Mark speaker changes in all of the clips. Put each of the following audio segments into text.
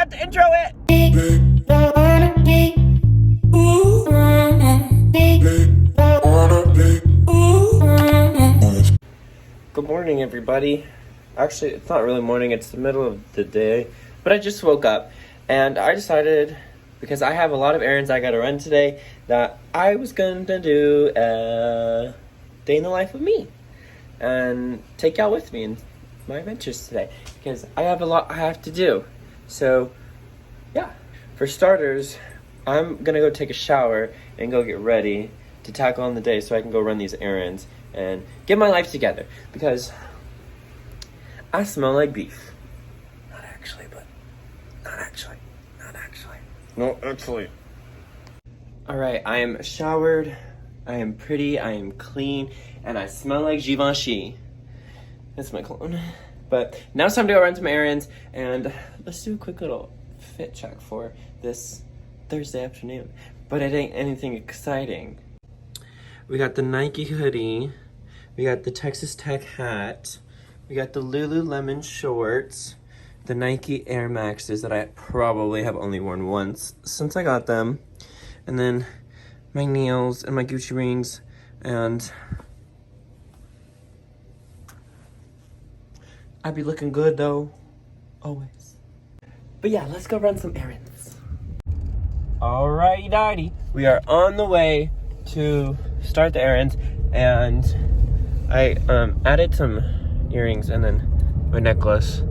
Speaker 1: forgot to intro it. Good morning, everybody. Actually, it's not really morning, it's the middle of the day, but I just woke up and I decided, because I have a lot of errands I gotta run today, that I was gonna do a day in the life of me and take y'all with me in my adventures today, because I have a lot I have to do. So yeah, for starters, I'm gonna go take a shower and go get ready to tackle on the day so I can go run these errands and get my life together, because I smell like beef. Not actually. Alright, I am showered, I am pretty, I am clean, and I smell like Givenchy. That's my cologne. But now it's time to go run some errands, and let's do a quick little fit check for this Thursday afternoon. But it ain't anything exciting. We got the Nike hoodie, we got the Texas Tech hat, we got the Lululemon shorts, the Nike Air Maxes that I probably have only worn once since I got them, and then my nails and my Gucci rings, and I'd be looking good though, always. But yeah, let's go run some errands. Alrighty, we are on the way to start the errands, and I added some earrings and then my necklace,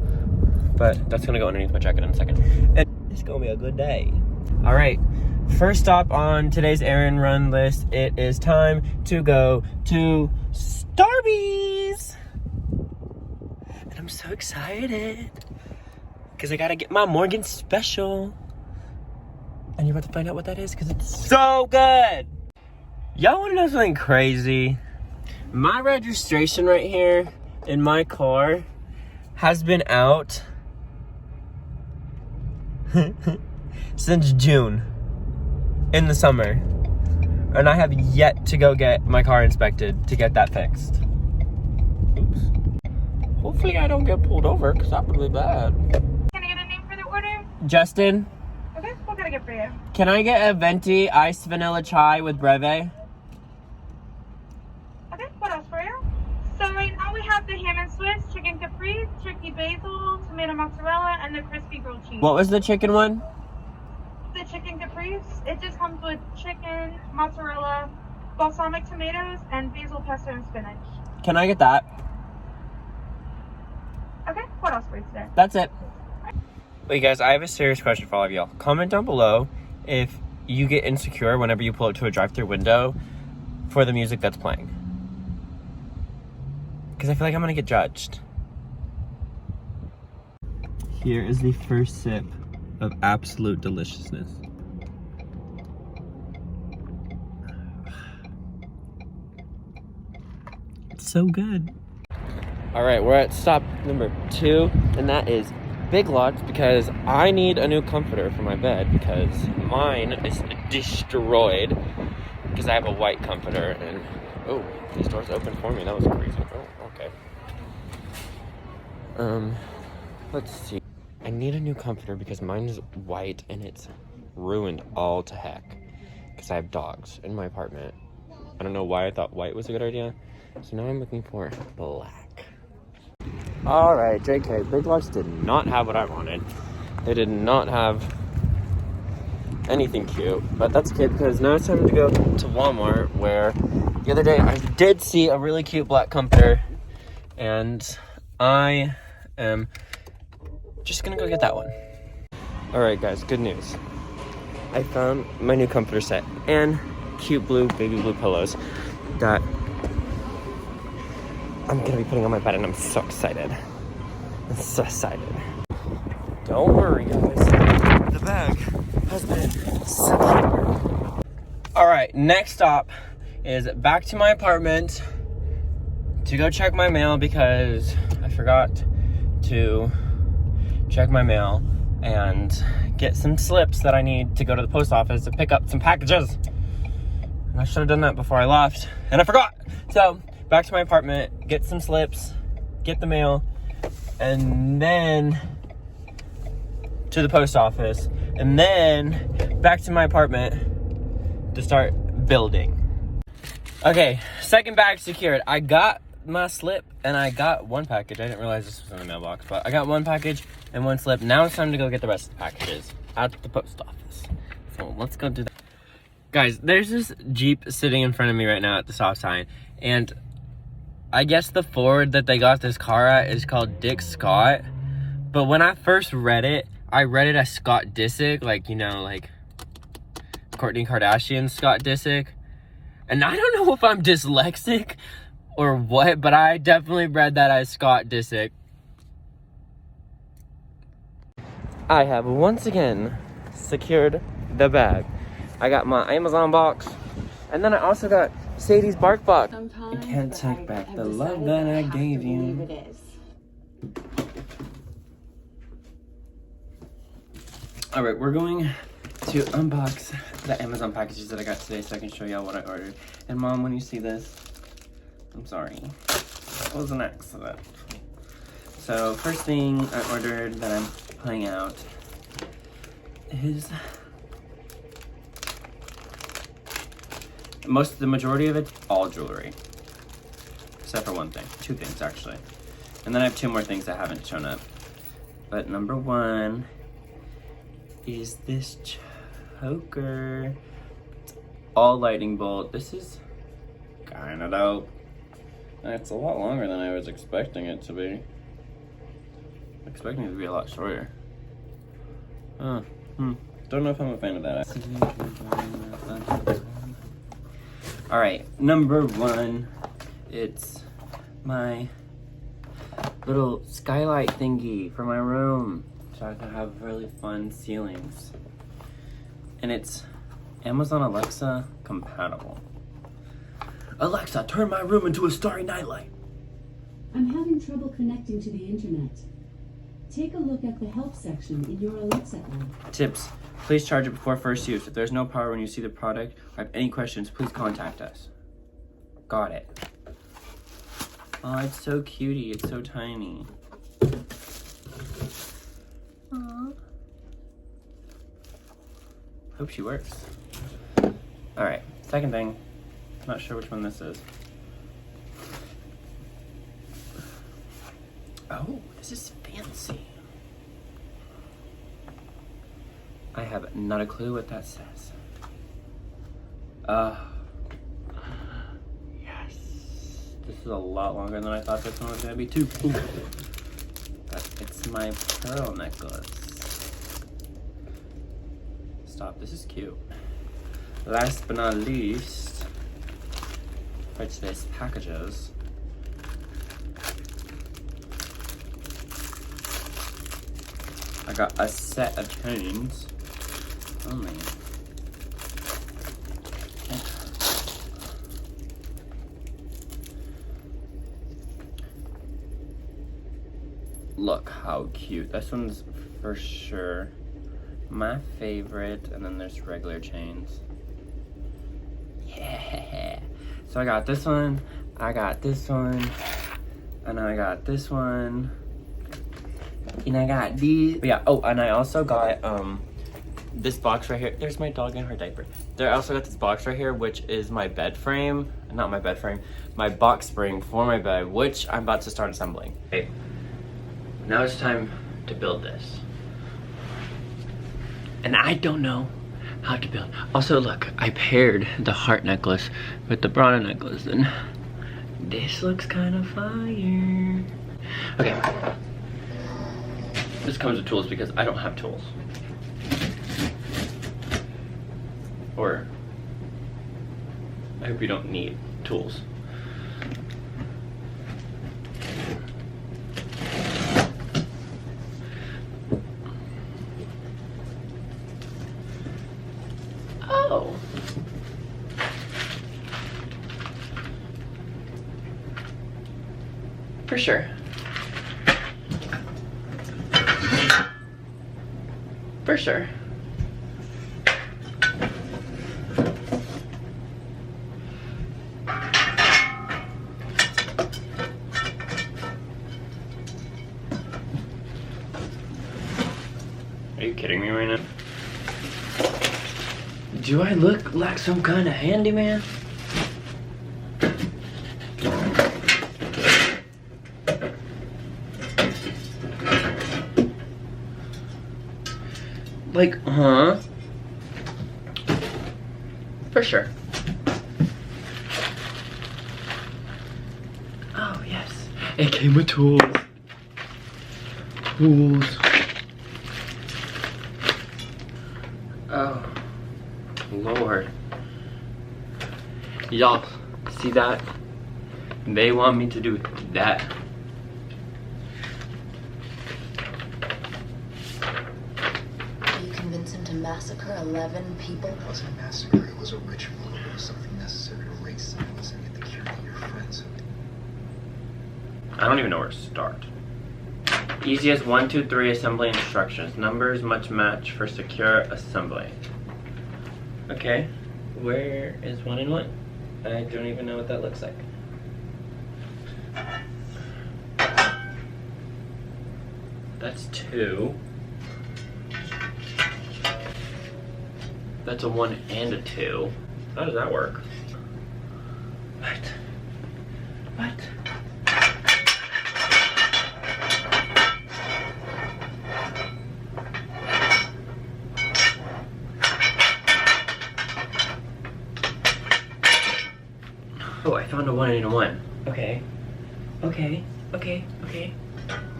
Speaker 1: but that's gonna go underneath my jacket in a second. And it's gonna be a good day. All right, first stop on today's errand run list, it is time to go to Starbucks. And I'm so excited because I gotta get my Morgan special. And you're about to find out what that is because it's so good. Y'all wanna know something crazy? My registration right here in my car has been out since June in the summer. And I have yet to go get my car inspected to get that fixed. Oops. Hopefully I don't get pulled over because that would be bad.
Speaker 2: Can I get a name for the order?
Speaker 1: Justin.
Speaker 2: Okay, what can I get for you?
Speaker 1: Can I get a venti iced vanilla chai with breve?
Speaker 2: Okay, what else for you? So right now we have the ham and Swiss, chicken capri, turkey basil, tomato mozzarella, and the crispy grilled cheese.
Speaker 1: What was the chicken one?
Speaker 2: The chicken capri, it just comes with chicken, mozzarella, balsamic tomatoes, and basil pesto and spinach.
Speaker 1: Can I get that?
Speaker 2: Okay, what else for you today?
Speaker 1: That's it. Wait guys, I have a serious question for all of y'all. Comment down below if you get insecure whenever you pull up to a drive-thru window for the music that's playing. Because I feel like I'm gonna get judged. Here is the first sip of absolute deliciousness. It's so good. All right, we're at stop number 2, and that is Big Lots, because I need a new comforter for my bed because mine is destroyed because I have a white comforter. And oh, these doors opened for me. That was crazy. Oh, okay. Let's see. I need a new comforter because mine is white and it's ruined all to heck because I have dogs in my apartment. I don't know why I thought white was a good idea. So now I'm looking for black. Alright, JK, Big Lots did not have what I wanted. They did not have anything cute, but that's okay because now it's time to go to Walmart, where the other day I did see a really cute black comforter, and I am just gonna go get that one. Alright guys, good news. I found my new comforter set and cute blue, baby blue pillows that I'm gonna be putting on my bed, and I'm so excited. I'm so excited. Don't worry, guys. The bag has been secured. Alright, next stop is back to my apartment to go check my mail because I forgot to check my mail and get some slips that I need to go to the post office to pick up some packages. And I should have done that before I left, and I forgot. So back to my apartment, get some slips, get the mail, and then to the post office, and then back to my apartment to start building. Okay, second bag secured. I got my slip and I got one package. I didn't realize this was in the mailbox, but I got one package and one slip. Now it's time to go get the rest of the packages at the post office. So let's go do that. Guys, there's this Jeep sitting in front of me right now at the stop sign, and I guess the Ford that they got this car at is called Dick Scott. But when I first read it, I read it as Scott Disick, like, you know, like Kourtney Kardashian's Scott Disick. And I don't know if I'm dyslexic or what, but I definitely read that as Scott Disick. I have once again secured the bag. I got my Amazon box, and then I also got Sadie's Bark Box. I can't take back the love that I gave you. Alright, we're going to unbox the Amazon packages that I got today so I can show y'all what I ordered. And Mom, when you see this, I'm sorry. It was an accident. So, first thing I ordered that I'm pulling out is the majority of it, all jewelry. Except for one thing. Two things, actually. And then I have two more things that haven't shown up. But number one is this choker. It's all lightning bolt. This is kind of dope. And it's a lot longer than I was expecting it to be. Expecting it to be a lot shorter. Don't know if I'm a fan of that. Alright, number one, it's my little skylight thingy for my room, so I can have really fun ceilings. And it's Amazon Alexa compatible. Alexa, turn my room into a starry nightlight.
Speaker 3: I'm having trouble connecting to the internet. Take a look at the help section in your Alexa app.
Speaker 1: Tips. Please charge it before first use. If there's no power when you see the product or have any questions, please contact us. Got it. Oh, it's so cutie. It's so tiny. Aww. Hope she works. Alright, second thing. Not sure which one this is. Oh, this is fancy. I have not a clue what that says. Yes. This is a lot longer than I thought this one was gonna be too. Ooh. But it's my pearl necklace. Stop, this is cute. Last but not least, for today's packages, I got a set of chains. Only. Look how cute. This one's for sure my favorite, and then there's regular chains. Yeah. So I got this one, I got this one, and I got this one, and I got these. But yeah, oh, and I also got this box right here. There's my dog in her diaper. I also got this box right here, which is my bed frame. Not my bed frame, my box spring for my bed, which I'm about to start assembling. Okay, now it's time to build this. And I don't know how to build. Also, look, I paired the heart necklace with the bronze necklace, and this looks kind of fire. Okay. This comes with tools because I don't have tools. Or, I hope you don't need tools. Oh. For sure. For sure. Are you kidding me right now? Do I look like some kind of handyman? Like, huh? For sure. Oh, yes. It came with tools. Tools. Oh, Lord. Y'all, see that? They want me to do that.
Speaker 4: You convince him to massacre 11 people?
Speaker 5: It wasn't a massacre, it was a ritual. It was something necessary to raise symbols and get the cure to your friends.
Speaker 1: I don't even know where to start. Easiest 1, 2, 3 assembly instructions. Numbers must match for secure assembly. Okay, where is 1 and 1? I don't even know what that looks like. That's 2. That's a 1 and a 2. How does that work? What? What? Oh, I found a 1 and a 1. Okay. Okay. Okay. Okay.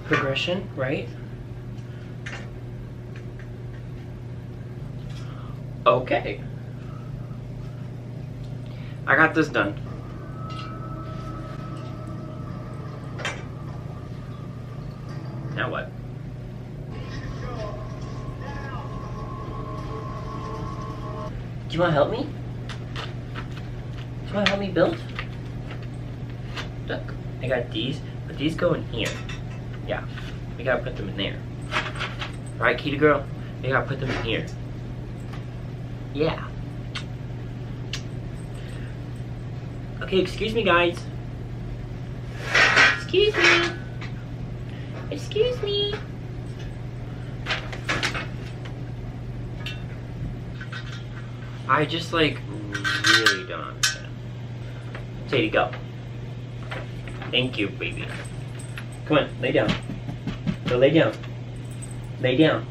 Speaker 1: Progression, right? Okay. I got this done. Now what? Do you want to help me? Do you want to help me build? Look, I got these, but these go in here. Yeah, we gotta put them in there. Right, kitty girl? We gotta put them in here. Yeah. Okay, excuse me, guys. Excuse me. Excuse me. I just, like, really don't understand. Sadie, go. Thank you, baby. Come on, lay down. Go lay down. Lay down.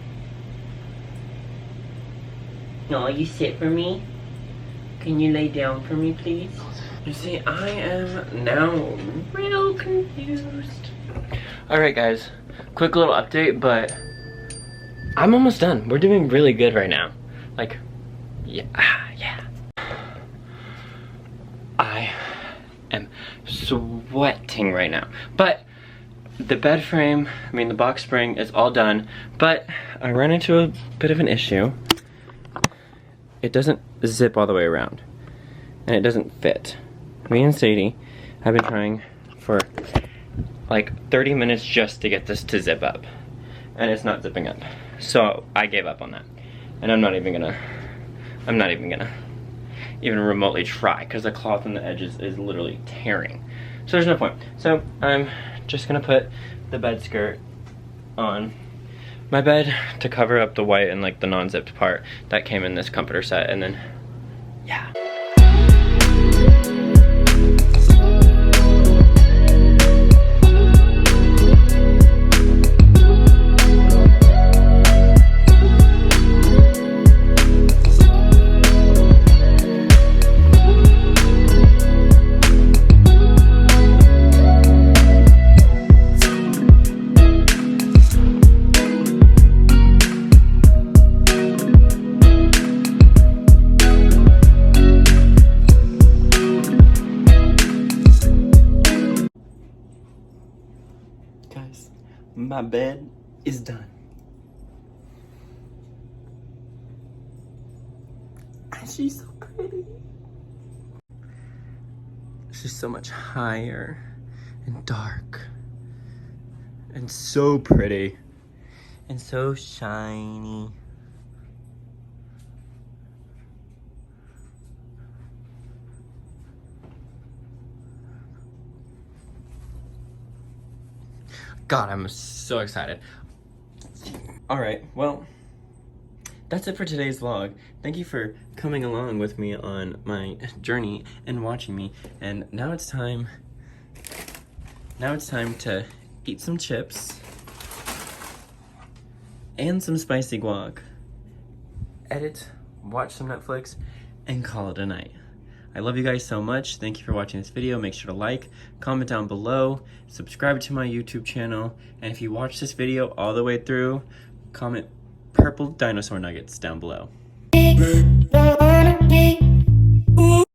Speaker 1: No, you sit for me? Can you lay down for me, please? You see, I am now real confused. Alright, guys. Quick little update, but I'm almost done. We're doing really good right now. Like, yeah. I am sweating right now. But the bed frame, the box spring is all done, but I ran into a bit of an issue. It doesn't zip all the way around, and it doesn't fit. Me and Sadie have been trying for like 30 minutes just to get this to zip up, and it's not zipping up. So I gave up on that, and I'm not even gonna even remotely try, because the cloth on the edges is literally tearing. So there's no point. So I'm just gonna put the bed skirt on my bed to cover up the white and like the non-zipped part that came in this comforter set, and then yeah. Guys, my bed is done. And she's so pretty. She's so much higher and dark and so pretty and so shiny. God, I'm so excited. All right, well, that's it for today's vlog. Thank you for coming along with me on my journey and watching me. And now it's time to eat some chips and some spicy guac, edit, watch some Netflix, and call it a night. I love you guys so much. Thank you for watching this video. Make sure to like, comment down below, subscribe to my YouTube channel, and if you watch this video all the way through, comment purple dinosaur nuggets down below.